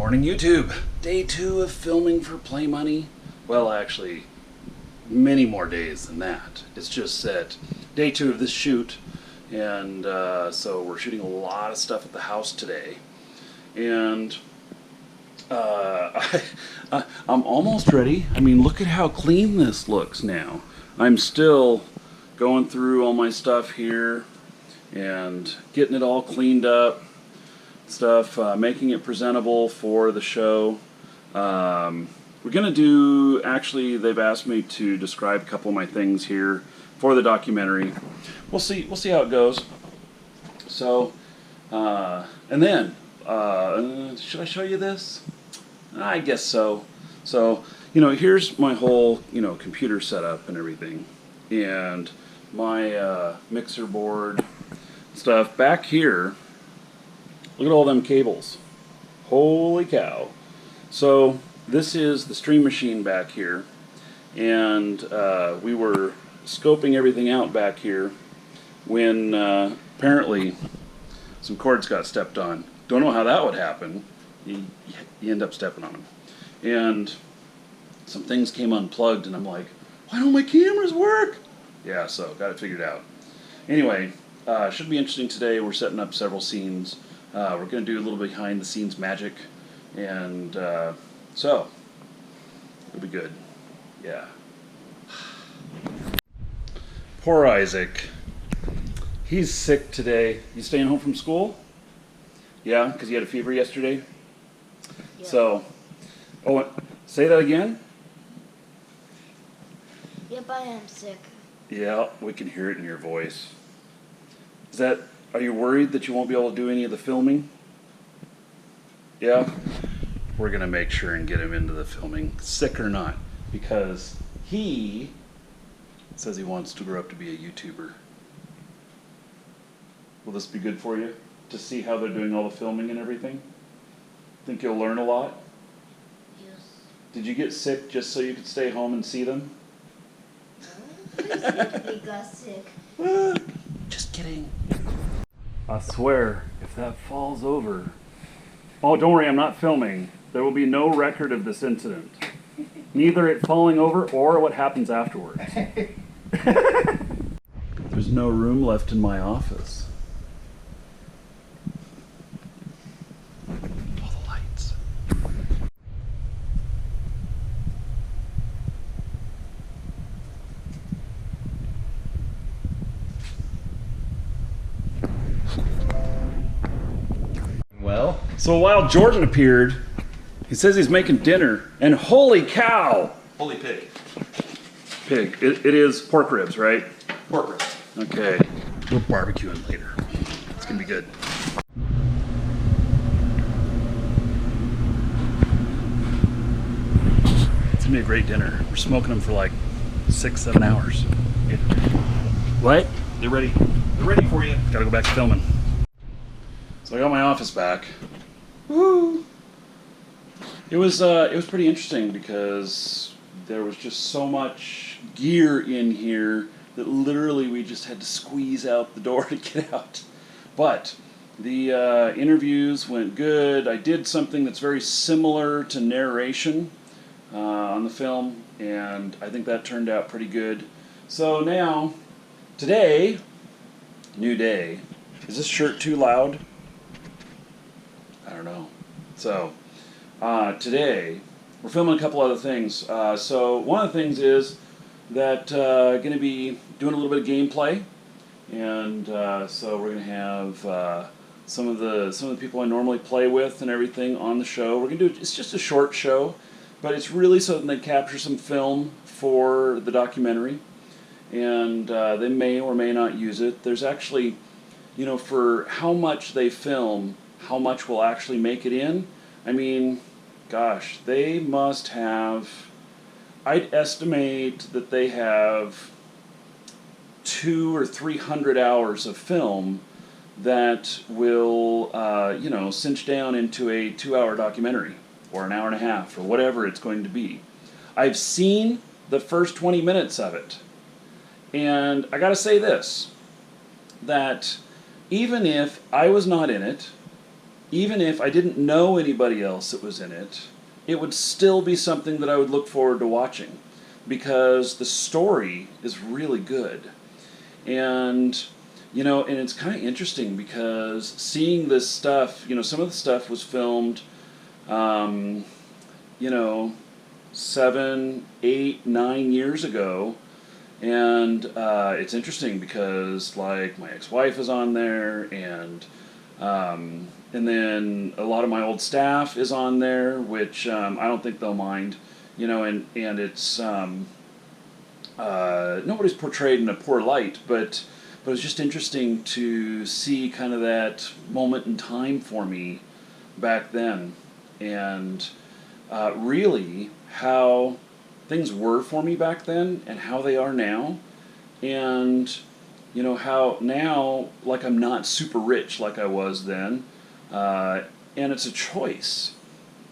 Morning YouTube. Day 2 of filming for Play Money. Well, actually, many more days than that. It's just that day 2 of this shoot, and so we're shooting a lot of stuff at the house today. And I'm almost ready. I mean, look at how clean this looks now. I'm still going through all my stuff here and getting it all cleaned up. Stuff, making it presentable for the show. We're gonna do, actually, they've asked me to describe a couple of my things here for the documentary. We'll see how it goes. So, and then, should I show you this? I guess so. So, here's my whole, computer setup and everything. And my mixer board stuff back here. Look at all them cables. Holy cow. So this is the Stream Machine back here, and we were scoping everything out back here when apparently some cords got stepped on. Don't know how that would happen. You end up stepping on them. And some things came unplugged, and I'm like, why don't my cameras work? Yeah, so got it figured out. Anyway, should be interesting today. We're setting up several scenes. We're going to do a little behind the scenes magic, and so it'll be good. Yeah. Poor Isaac. He's sick today. You staying home from school? Yeah, because you had a fever yesterday? Yeah. So, say that again? Yep, I am sick. Yeah, we can hear it in your voice. Are you worried that you won't be able to do any of the filming? Yeah? We're going to make sure and get him into the filming, sick or not, because he says he wants to grow up to be a YouTuber. Will this be good for you, to see how they're doing all the filming and everything? Think you'll learn a lot? Yes. Did you get sick just so you could stay home and see them? No, we got sick. Just kidding. I swear, if that falls over... Oh, don't worry, I'm not filming. There will be no record of this incident. Neither it falling over or what happens afterwards. There's no room left in my office. All the lights. Well, So while Jordan appeared, he says he's making dinner, and holy cow! holy pig. Pig. It is pork ribs, right? Pork ribs. Okay. We're barbecuing later. It's gonna be good. It's gonna be a great dinner. We're smoking them for like 6-7 hours. What? They're ready. They're ready for you. Gotta go back to filming. So I got my office back. Woo! It was pretty interesting because there was just so much gear in here that literally we just had to squeeze out the door to get out. But the interviews went good. I did something that's very similar to narration on the film, and I think that turned out pretty good. So now, today, new day. Is this shirt too loud? I don't know. So, today, we're filming a couple other things. So, one of the things is that going to be doing a little bit of gameplay, and so we're going to have some of the people I normally play with and everything on the show. We're going to do, it's just a short show, but it's really so that they capture some film for the documentary, and they may or may not use it. There's actually, for how much they film, how much will actually make it in. I mean, gosh, they must have, I'd estimate that they have 200 or 300 hours of film that will, cinch down into a 2-hour documentary, or an hour and a half, or whatever it's going to be. I've seen the first 20 minutes of it, and I gotta say this, that even if I was not in it, even if I didn't know anybody else that was in it, it would still be something that I would look forward to watching because the story is really good. And, and it's kind of interesting because seeing this stuff, some of the stuff was filmed, 7, 8, 9 years ago. And it's interesting because, like, my ex-wife is on there, and then a lot of my old staff is on there, which I don't think they'll mind, and it's nobody's portrayed in a poor light, but it's just interesting to see kind of that moment in time for me back then, and really how things were for me back then and how they are now, and how now, like, I'm not super rich like I was then, and it's a choice,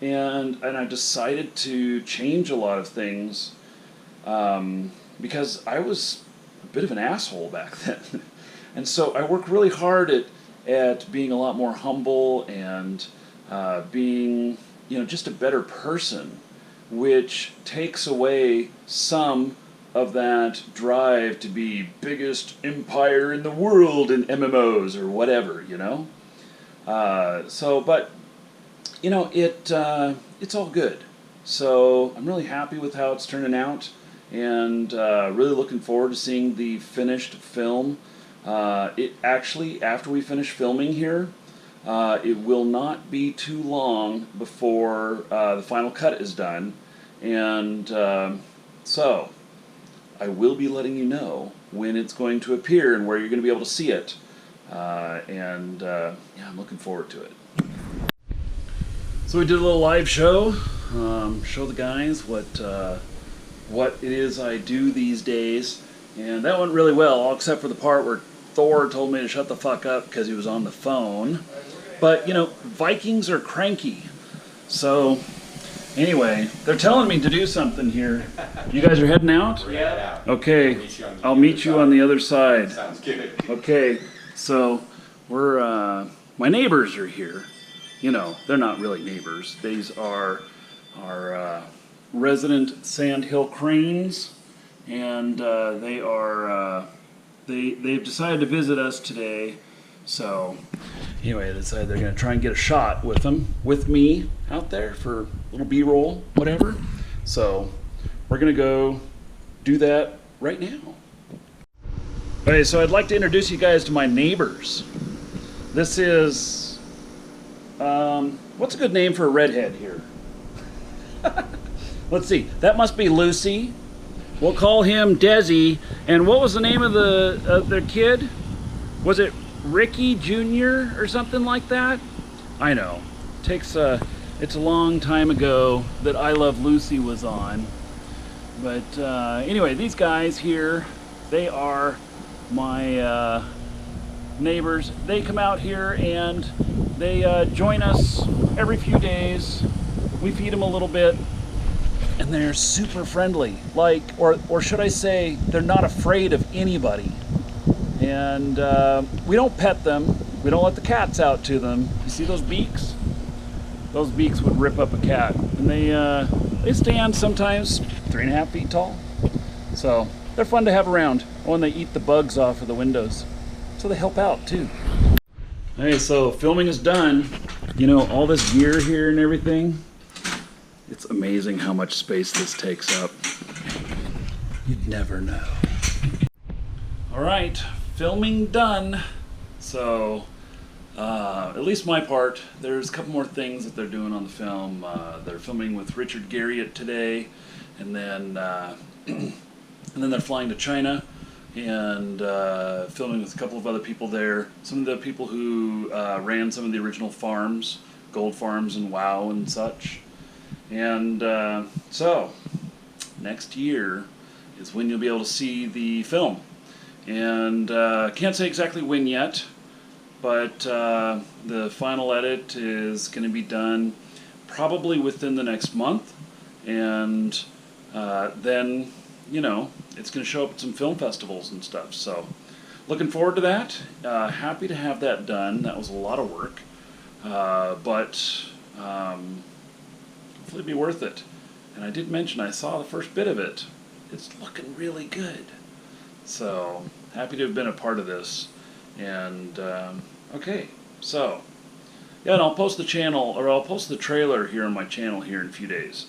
and I've decided to change a lot of things because I was a bit of an asshole back then. And so I work really hard at being a lot more humble and being, just a better person, which takes away some of that drive to be biggest empire in the world in MMOs or whatever, but, it's all good. So I'm really happy with how it's turning out, and really looking forward to seeing the finished film. It actually, after we finish filming here, it will not be too long before the final cut is done, and so I will be letting you know when it's going to appear and where you're going to be able to see it, and I'm looking forward to it. So we did a little live show, show the guys what it is I do these days, and that went really well, all except for the part where Thor told me to shut the fuck up because he was on the phone. But, Vikings are cranky. So, anyway, they're telling me to do something here. You guys are heading out? Yeah. Okay, I'll meet you on the other side. Sounds good. Okay, so we're, my neighbors are here. They're not really neighbors. These are our resident sandhill cranes, and they are, they've decided to visit us today. So anyway, they decided they're going to try and get a shot with them, with me out there for a little B-roll, whatever. So we're going to go do that right now. Okay, so I'd like to introduce you guys to my neighbors. This is, what's a good name for a redhead here? Let's see, that must be Lucy. We'll call him Desi. And what was the name of their kid? Was it Ricky Jr. or something like that? I know. It's a long time ago that I Love Lucy was on. But anyway, these guys here, they are my neighbors. They come out here and they join us every few days. We feed them a little bit. And they're super friendly, or should I say, they're not afraid of anybody. And we don't pet them. We don't let the cats out to them. You see those beaks? Those beaks would rip up a cat. And they stand sometimes 3.5 feet tall. So they're fun to have around. Oh, and they eat the bugs off of the windows. So they help out too. Hey, so filming is done. All this gear here and everything. It's amazing how much space this takes up. You'd never know. All right, filming done. So, at least my part, there's a couple more things that they're doing on the film. They're filming with Richard Garriott today, and then they're flying to China and filming with a couple of other people there. Some of the people who ran some of the original farms, gold farms and WoW and such. And so, next year is when you'll be able to see the film. And can't say exactly when yet, but the final edit is going to be done probably within the next month. And then, it's going to show up at some film festivals and stuff. So, looking forward to that. Happy to have that done. That was a lot of work. but hopefully it'll be worth it. And I did mention I saw the first bit of it. It's looking really good. So happy to have been a part of this. And okay, so yeah, and I'll post the channel, or I'll post the trailer here on my channel here in a few days,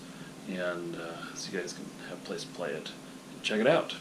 and so you guys can have a place to play it and check it out.